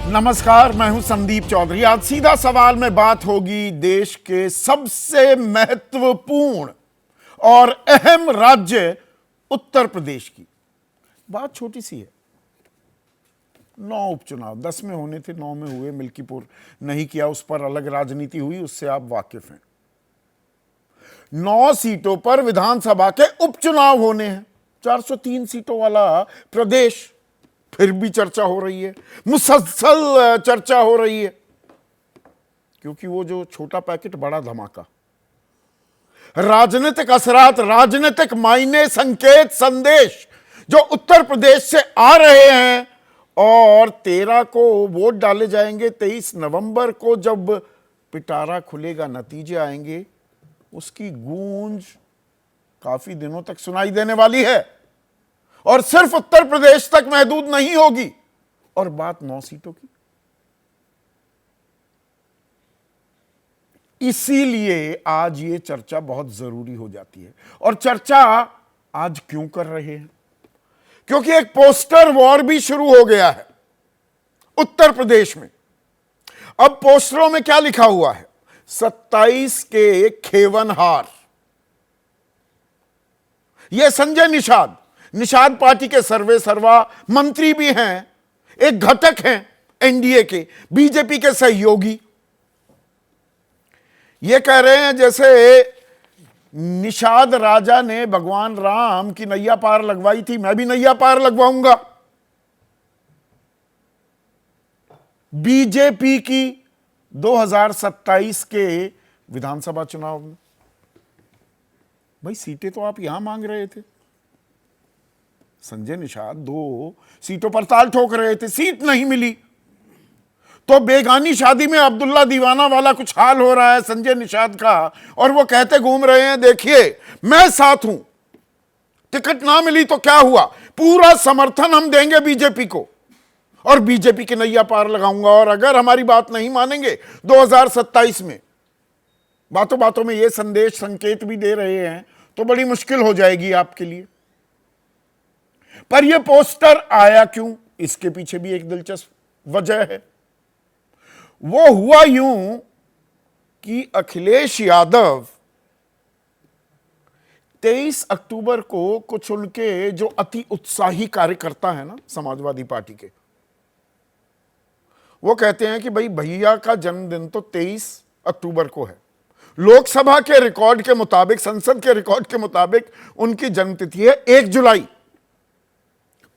नमस्कार, मैं हूं संदीप चौधरी। आज सीधा सवाल में बात होगी देश के सबसे महत्वपूर्ण और अहम राज्य उत्तर प्रदेश की। बात छोटी सी है, 9 उपचुनाव, 10 में होने थे, 9 में हुए, मिल्कीपुर नहीं किया, उस पर अलग राजनीति हुई, उससे आप वाकिफ हैं। 9 सीटों पर विधानसभा के उपचुनाव होने हैं। 403 सीटों वाला प्रदेश, फिर भी चर्चा हो रही है, मुसलसल चर्चा हो रही है, क्योंकि वो जो छोटा पैकेट बड़ा धमाका, राजनीतिक असरात, राजनीतिक मायने, संकेत, संदेश जो उत्तर प्रदेश से आ रहे हैं। और 13 को वोट डाले जाएंगे, 23 नवंबर को जब पिटारा खुलेगा, नतीजे आएंगे, उसकी गूंज काफी दिनों तक सुनाई देने वाली है और सिर्फ उत्तर प्रदेश तक महदूद नहीं होगी। और बात 9 सीटों की, इसीलिए आज ये चर्चा बहुत जरूरी हो जाती है। और चर्चा आज क्यों कर रहे हैं? क्योंकि एक पोस्टर वॉर भी शुरू हो गया है उत्तर प्रदेश में। अब पोस्टरों में क्या लिखा हुआ है? 27 के खेवनहार। यह संजय निषाद पार्टी के सर्वे सर्वा मंत्री भी हैं, एक घटक हैं एनडीए के, बीजेपी के सहयोगी। ये कह रहे हैं जैसे निषाद राजा ने भगवान राम की नैया पार लगवाई थी, मैं भी नैया पार लगवाऊंगा बीजेपी की 2027 के विधानसभा चुनाव में। भाई सीटें तो आप यहां मांग रहे थे, संजय निषाद 2 सीटों पर ताल ठोक रहे थे, सीट नहीं मिली, तो बेगानी शादी में अब्दुल्ला दीवाना वाला कुछ हाल हो रहा है संजय निषाद का, और वो कहते घूम रहे हैं, देखिए मैं साथ हूं, टिकट ना मिली तो क्या हुआ, पूरा समर्थन हम देंगे बीजेपी को और बीजेपी की नैया पार लगाऊंगा। और अगर हमारी बात नहीं मानेंगे 2027 में, बातों बातों में ये संदेश संकेत भी दे रहे हैं, तो बड़ी मुश्किल हो जाएगी आपके लिए। पर यह पोस्टर आया क्यों? इसके पीछे भी एक दिलचस्प वजह है। वो हुआ यूं कि अखिलेश यादव 23 अक्टूबर को कुछ उनके जो अति उत्साही कार्यकर्ता हैं ना समाजवादी पार्टी के, वो कहते हैं कि भाई भैया का जन्मदिन तो 23 अक्टूबर को है, लोकसभा के रिकॉर्ड के मुताबिक, संसद के रिकॉर्ड के मुताबिक उनकी जन्मतिथि है 1 जुलाई,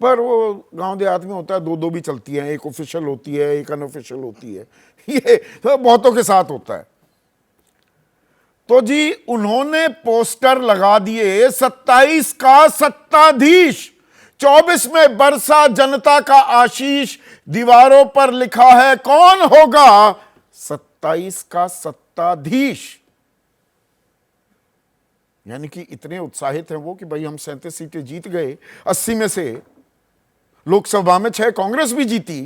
पर वो गांव देहात में होता है, 2 भी चलती हैं, एक ऑफिशियल होती है, एक अनऑफिशियल होती है, ये तो बहुतों के साथ होता है। तो जी उन्होंने पोस्टर लगा दिए, 27 का सत्ताधीश, 24 में बरसा जनता का आशीष, दीवारों पर लिखा है कौन होगा 27 का सत्ताधीश। यानी कि इतने उत्साहित हैं वो कि भाई हम 37 सीटें जीत गए, 80 में से लोकसभा में 6 कांग्रेस भी जीती,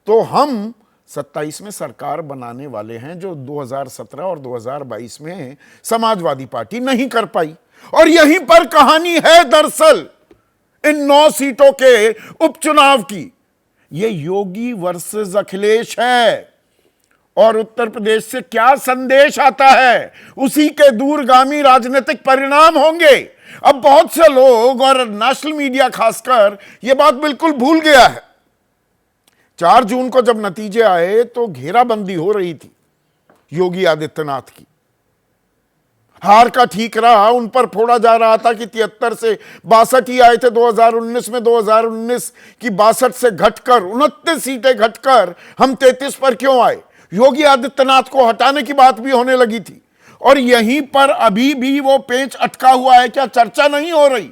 तो हम 27 में सरकार बनाने वाले हैं, जो 2017 और 2022 में समाजवादी पार्टी नहीं कर पाई। और यहीं पर कहानी है दरअसल इन 9 सीटों के उपचुनाव की। ये योगी वर्सेस अखिलेश है, और उत्तर प्रदेश से क्या संदेश आता है, उसी के दूरगामी राजनीतिक परिणाम होंगे। अब बहुत से लोग और नेशनल मीडिया खासकर यह बात बिल्कुल भूल गया है। 4 जून को जब नतीजे आए तो घेराबंदी हो रही थी योगी आदित्यनाथ की, हार का ठीक रहा, उन पर फोड़ा जा रहा था कि 73 से 62 ही आए थे 2019 में, 2019 की 62 से घटकर 29 सीटें घटकर हम 33 पर क्यों आए। योगी आदित्यनाथ को हटाने की बात भी होने लगी थी, और यहीं पर अभी भी वो पेंच अटका हुआ है। क्या चर्चा नहीं हो रही?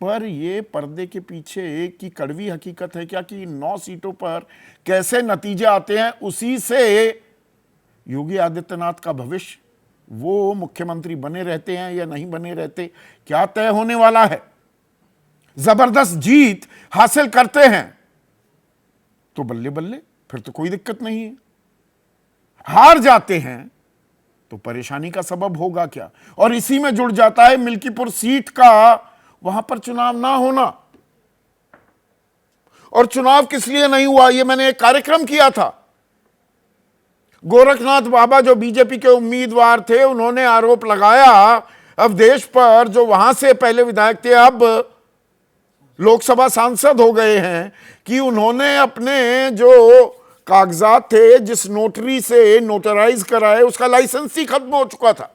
पर ये पर्दे के पीछे की कड़वी हकीकत है क्या कि 9 सीटों पर कैसे नतीजे आते हैं, उसी से योगी आदित्यनाथ का भविष्य, वो मुख्यमंत्री बने रहते हैं या नहीं बने रहते, क्या तय होने वाला है। जबरदस्त जीत हासिल करते हैं तो बल्ले बल्ले, फिर तो कोई दिक्कत नहीं है। हार जाते हैं तो परेशानी का सबब होगा क्या। और इसी में जुड़ जाता है मिल्कीपुर सीट का वहां पर चुनाव ना होना। और चुनाव किस लिए नहीं हुआ, ये मैंने एक कार्यक्रम किया था। गोरखनाथ बाबा जो बीजेपी के उम्मीदवार थे, उन्होंने आरोप लगाया अवधेश पर, जो वहां से पहले विधायक थे अब लोकसभा सांसद हो गए हैं, कि उन्होंने अपने जो कागजात थे जिस नोटरी से नोटराइज कराए उसका लाइसेंस ही खत्म हो चुका था।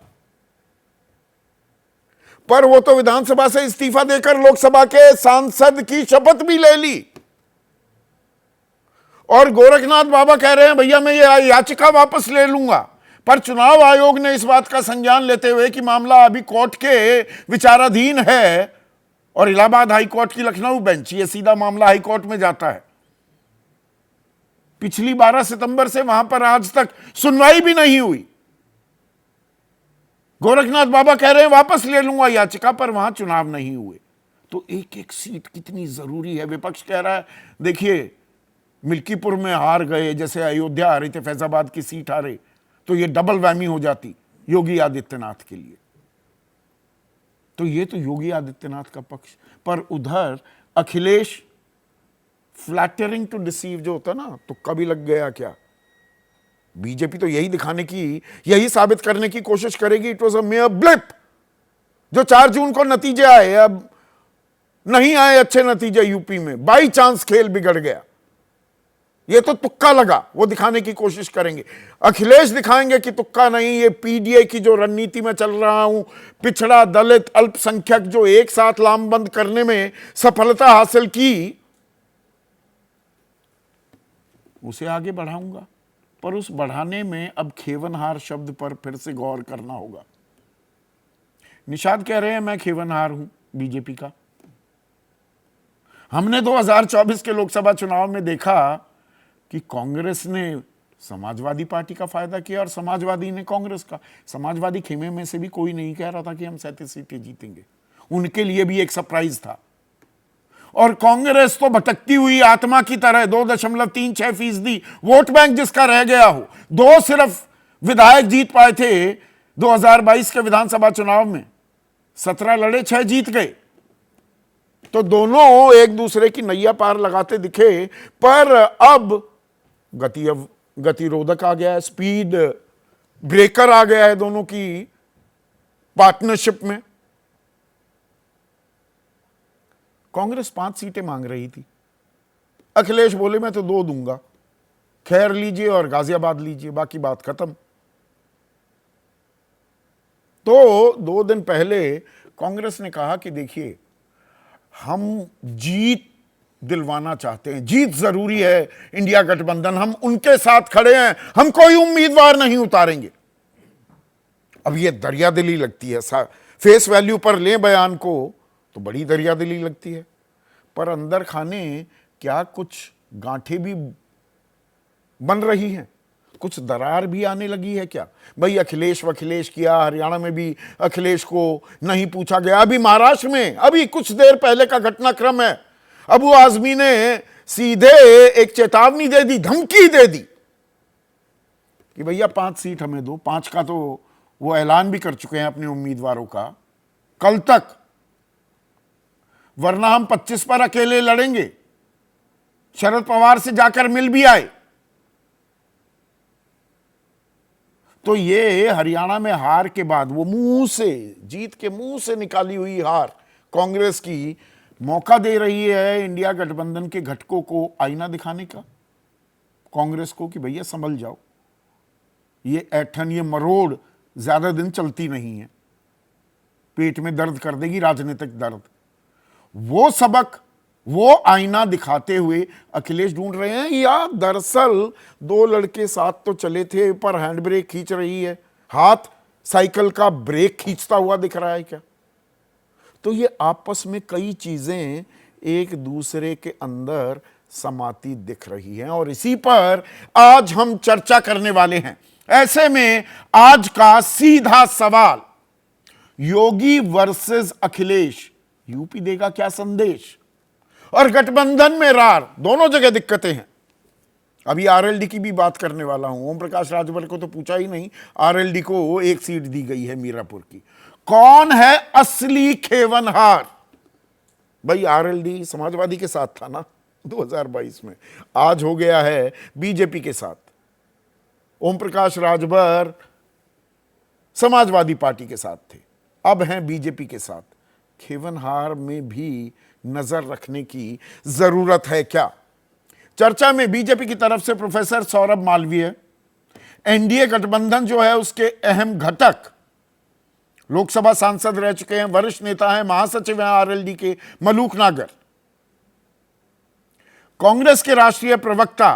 पर वो तो विधानसभा से इस्तीफा देकर लोकसभा के सांसद की शपथ भी ले ली। और गोरखनाथ बाबा कह रहे हैं भैया मैं ये याचिका वापस ले लूंगा। पर चुनाव आयोग ने इस बात का संज्ञान लेते हुए कि मामला अभी कोर्ट के विचाराधीन है, और इलाहाबाद हाई कोर्ट की लखनऊ बेंच, ये सीधा मामला हाई कोर्ट में जाता है, पिछली 12 सितंबर से वहां पर आज तक सुनवाई भी नहीं हुई। गोरखनाथ बाबा कह रहे हैं वापस ले लूंगा याचिका, पर वहां चुनाव नहीं हुए। तो एक एक सीट कितनी जरूरी है। विपक्ष कह रहा है देखिए मिल्कीपुर में हार गए, जैसे अयोध्या हारे थे, फैजाबाद की सीट हारे, तो ये डबल वैमी हो जाती योगी आदित्यनाथ के लिए। तो ये तो योगी आदित्यनाथ का पक्ष। पर उधर अखिलेश फ्लैटरिंग टू डिसीव जो होता ना, तो कभी लग गया क्या। बीजेपी तो यही दिखाने की, यही साबित करने की कोशिश करेगी it was a mayor blip. जो 4 जून को नतीजे आए, अब नहीं आए अच्छे नतीजे यूपी में, बाई चांस खेल बिगड़ गया, ये तो तुक्का लगा, वो दिखाने की कोशिश करेंगे। अखिलेश दिखाएंगे कि तुक्का नहीं, ये पीडीए की जो रणनीति में चल रहा हूं, पिछड़ा दलित अल्पसंख्यक जो एक साथ लामबंद करने में सफलता हासिल की, उसे आगे बढ़ाऊंगा। पर उस बढ़ाने में अब खेवनहार शब्द पर फिर से गौर करना होगा। निषाद कह रहे हैं मैं खेवनहार हूं बीजेपी का। हमने 2024 के लोकसभा चुनाव में देखा कि कांग्रेस ने समाजवादी पार्टी का फायदा किया और समाजवादी ने कांग्रेस का। समाजवादी खेमे में से भी कोई नहीं कह रहा था कि हम 37 सीटें जीतेंगे, उनके लिए भी एक सरप्राइज था। और कांग्रेस तो भटकती हुई आत्मा की तरह 2.36% वोट बैंक जिसका रह गया हो, 2 सिर्फ विधायक जीत पाए थे 2022 के विधानसभा चुनाव में, 17 लड़े 6 जीत गए। तो दोनों एक दूसरे की नैया पार लगाते दिखे। पर अब गतिरोधक आ गया है, स्पीड ब्रेकर आ गया है दोनों की पार्टनरशिप में। कांग्रेस 5 सीटें मांग रही थी, अखिलेश बोले मैं तो 2 दूंगा, खैर लीजिए और गाजियाबाद लीजिए, बाकी बात खत्म। तो 2 दिन पहले कांग्रेस ने कहा कि देखिए हम जीत दिलवाना चाहते हैं, जीत जरूरी है, इंडिया गठबंधन, हम उनके साथ खड़े हैं, हम कोई उम्मीदवार नहीं उतारेंगे। अब ये दरियादिली लगती है, फेस वैल्यू पर लें बयान को तो बड़ी दरियादिली लगती है, पर अंदर खाने क्या कुछ गांठें भी बन रही हैं, कुछ दरार भी आने लगी है क्या। भाई अखिलेश वखिलेश किया, हरियाणा में भी अखिलेश को नहीं पूछा गया। अभी महाराष्ट्र में अभी कुछ देर पहले का घटनाक्रम है, अबू आजमी ने सीधे एक चेतावनी दे दी, धमकी दे दी कि भैया 5 सीट हमें दो। 5 का तो वो ऐलान भी कर चुके हैं अपने उम्मीदवारों का कल तक, वरना हम 25 पर अकेले लड़ेंगे। शरद पवार से जाकर मिल भी आए। तो ये हरियाणा में हार के बाद, वो मुंह से, जीत के मुंह से निकाली हुई हार कांग्रेस की, मौका दे रही है इंडिया गठबंधन के घटकों को आईना दिखाने का, कांग्रेस को कि भैया संभल जाओ, ये ऐठन, ये मरोड़ ज्यादा दिन चलती नहीं है, पेट में दर्द कर देगी, राजनीतिक दर्द। वो सबक, वो आईना दिखाते हुए अखिलेश ढूंढ रहे हैं, या दरअसल 2 लड़के साथ तो चले थे पर हैंड ब्रेक खींच रही है, हाथ साइकिल का ब्रेक खींचता हुआ दिख रहा है क्या। तो ये आपस में कई चीजें एक दूसरे के अंदर समाती दिख रही हैं, और इसी पर आज हम चर्चा करने वाले हैं। ऐसे में आज का सीधा सवाल, योगी वर्सेस अखिलेश, यूपी देगा क्या संदेश। और गठबंधन में रार, दोनों जगह दिक्कतें हैं। अभी आरएलडी की भी बात करने वाला हूं। ओम प्रकाश राजभर को तो पूछा ही नहीं, आरएलडी को 1 सीट दी गई है मीरापुर की। कौन है असली खेवनहार। भाई आरएलडी समाजवादी के साथ था ना, 2022 में। आज हो गया है बीजेपी के साथ। ओम प्रकाश राजभर समाजवादी पार्टी के साथ थे, अब हैं बीजेपी के साथ। खेवनहार में भी नजर रखने की जरूरत है क्या? चर्चा में बीजेपी की तरफ से प्रोफेसर सौरभ मालवीय, एनडीए गठबंधन जो है उसके अहम घटक, लोकसभा सांसद रह चुके हैं, वरिष्ठ नेता हैं, महासचिव हैं आरएलडी के मलूक नागर, कांग्रेस के राष्ट्रीय प्रवक्ता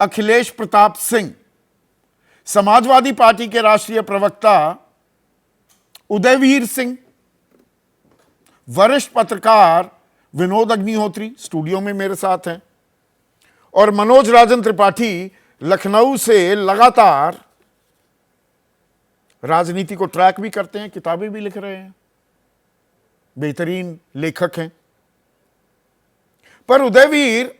अखिलेश प्रताप सिंह, समाजवादी पार्टी के राष्ट्रीय प्रवक्ता उदयवीर सिंह, वरिष्ठ पत्रकार विनोद अग्निहोत्री स्टूडियो में मेरे साथ हैं, और मनोज राजन त्रिपाठी लखनऊ से लगातार राजनीति को ट्रैक भी करते हैं, किताबें भी लिख रहे हैं, बेहतरीन लेखक हैं। पर उदयवीर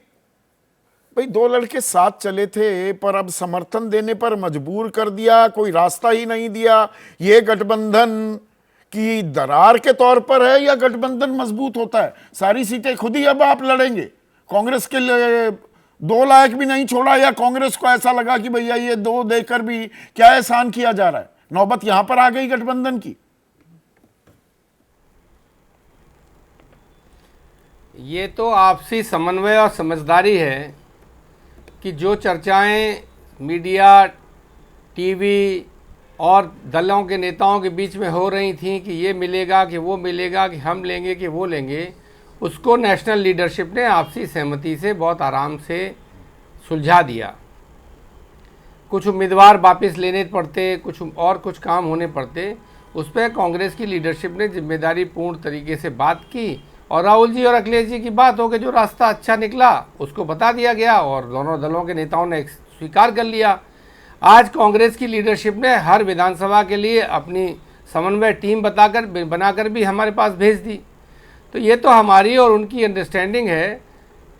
भाई, दो लड़के साथ चले थे पर अब समर्थन देने पर मजबूर कर दिया, कोई रास्ता ही नहीं दिया। ये गठबंधन की दरार के तौर पर है या गठबंधन मजबूत होता है? सारी सीटें खुद ही अब आप लड़ेंगे, कांग्रेस के लिए 2 लायक भी नहीं छोड़ा, या कांग्रेस को ऐसा लगा कि भैया ये 2 देकर भी क्या एहसान किया जा रहा है? नौबत यहां पर आ गई गठबंधन की। ये तो आपसी समन्वय और समझदारी है कि जो चर्चाएं मीडिया, टीवी और दलों के नेताओं के बीच में हो रही थी कि ये मिलेगा कि वो मिलेगा, कि हम लेंगे कि वो लेंगे, उसको नेशनल लीडरशिप ने आपसी सहमति से बहुत आराम से सुलझा दिया। कुछ उम्मीदवार वापस लेने पड़ते, कुछ काम होने पड़ते, उस पर कांग्रेस की लीडरशिप ने जिम्मेदारी पूर्ण तरीके से बात की, और राहुल जी और अखिलेश जी की बात हो के जो रास्ता अच्छा निकला उसको बता दिया गया और दोनों दलों के नेताओं ने स्वीकार कर लिया। आज कांग्रेस की लीडरशिप ने हर विधानसभा के लिए अपनी समन्वय टीम बनाकर भी हमारे पास भेज दी। तो ये तो हमारी और उनकी अंडरस्टैंडिंग है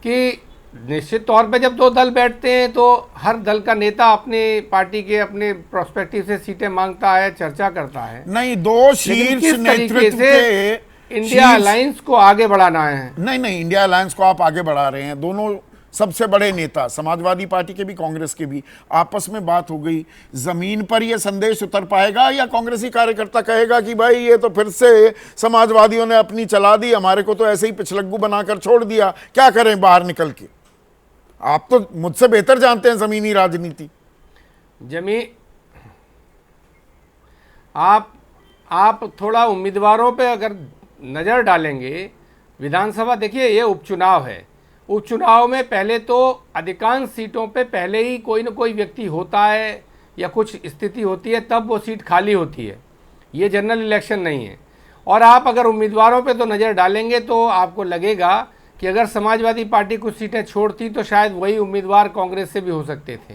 कि निश्चित तौर पे जब 2 दल बैठते हैं तो हर दल का नेता अपने पार्टी के अपने प्रोस्पेक्टिव से सीटें मांगता है, चर्चा करता है। नहीं, 2 शीर्ष नेतृत्व के इंडिया अलायंस को आगे बढ़ाना है। नहीं, इंडिया अलायंस को आप आगे बढ़ा रहे हैं। दोनों सबसे बड़े नेता, समाजवादी पार्टी के भी कांग्रेस के भी, आपस में बात हो गई। जमीन पर यह संदेश उतर पाएगा या कांग्रेसी कार्यकर्ता कहेगा कि भाई ये तो फिर से समाजवादियों ने अपनी चला दी, हमारे को तो ऐसे ही पिछलग्गू बनाकर छोड़ दिया, क्या करें बाहर निकल के? आप तो मुझसे बेहतर जानते हैं जमीनी राजनीति। आप थोड़ा उम्मीदवारों पे अगर नज़र डालेंगे, विधानसभा देखिए ये उपचुनाव है। उपचुनाव में पहले तो अधिकांश सीटों पे पहले ही कोई न कोई व्यक्ति होता है या कुछ स्थिति होती है, तब वो सीट खाली होती है। ये जनरल इलेक्शन नहीं है। और आप अगर उम्मीदवारों पे तो नज़र डालेंगे तो आपको लगेगा कि अगर समाजवादी पार्टी कुछ सीटें छोड़ती तो शायद वही उम्मीदवार कांग्रेस से भी हो सकते थे।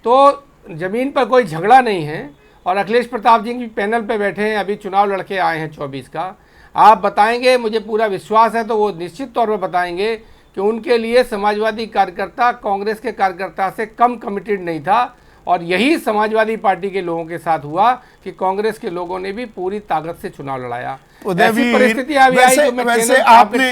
तो ज़मीन पर कोई झगड़ा नहीं है। और अखिलेश प्रताप जी भी पैनल पे बैठे हैं, अभी चुनाव लड़के आए हैं 24 का। आप बताएंगे, मुझे पूरा विश्वास है, तो वो निश्चित तौर पर बताएंगे कि उनके लिए समाजवादी कार्यकर्ता कांग्रेस के कार्यकर्ता से कम कमिटेड नहीं था। और यही समाजवादी पार्टी के लोगों के साथ हुआ कि कांग्रेस के लोगों ने भी पूरी ताकत से चुनाव लड़ाया। ऐसी परिस्थिति अभी आई तो वैसे आपने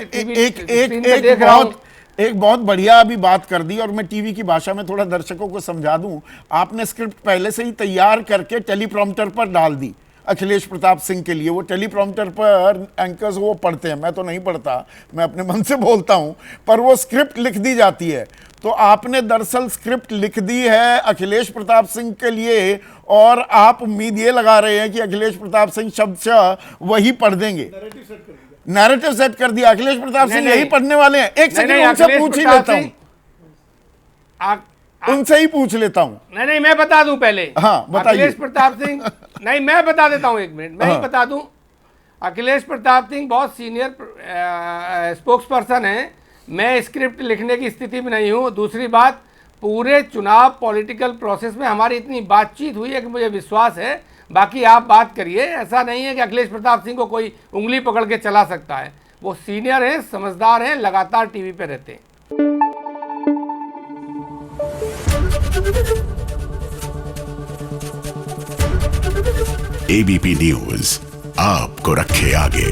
एक बहुत बढ़िया अभी बात कर दी, और मैं टीवी की भाषा में थोड़ा दर्शकों को समझा दूं। आपने स्क्रिप्ट पहले से ही तैयार करके टेलीप्रॉम्प्टर पर डाल दी अखिलेश प्रताप सिंह के लिए। वो टेलीप्रॉम्प्टर पर एंकर्स वो पढ़ते हैं, मैं तो नहीं पढ़ता, मैं अपने मन से बोलता हूं, पर वो स्क्रिप्ट लिख दी जाती है। तो आपने दरअसल स्क्रिप्ट लिख दी है अखिलेश प्रताप सिंह के लिए, और आप उम्मीद ये लगा रहे हैं कि अखिलेश प्रताप सिंह शब्दशः वही पढ़ देंगे। नैरेटिव सेट कर दिया, अखिलेश प्रताप सिंह यही पढ़ने वाले हैं। एक सेकंड उनसे पूछ ही लेता हूं, उनसे ही पूछ लेता हूं। नहीं, मैं बता दूं पहले। हाँ बताइए। अखिलेश प्रताप सिंह, नहीं मैं बता देता हूं, 1 मिनट मैं ही बता दूं। अखिलेश प्रताप सिंह बहुत सीनियर स्पोक्स पर्सन है। मैं स्क्रिप्ट लिखने की स्थिति में नहीं हूं। दूसरी बात, पूरे चुनाव पॉलिटिकल प्रोसेस में हमारी इतनी बातचीत हुई है कि मुझे विश्वास है। बाकी आप बात करिए, ऐसा नहीं है कि अखिलेश प्रताप सिंह को कोई उंगली पकड़ के चला सकता है। वो सीनियर हैं, समझदार हैं, लगातार टीवी पे रहते हैं। एबीपी न्यूज आपको रखे आगे।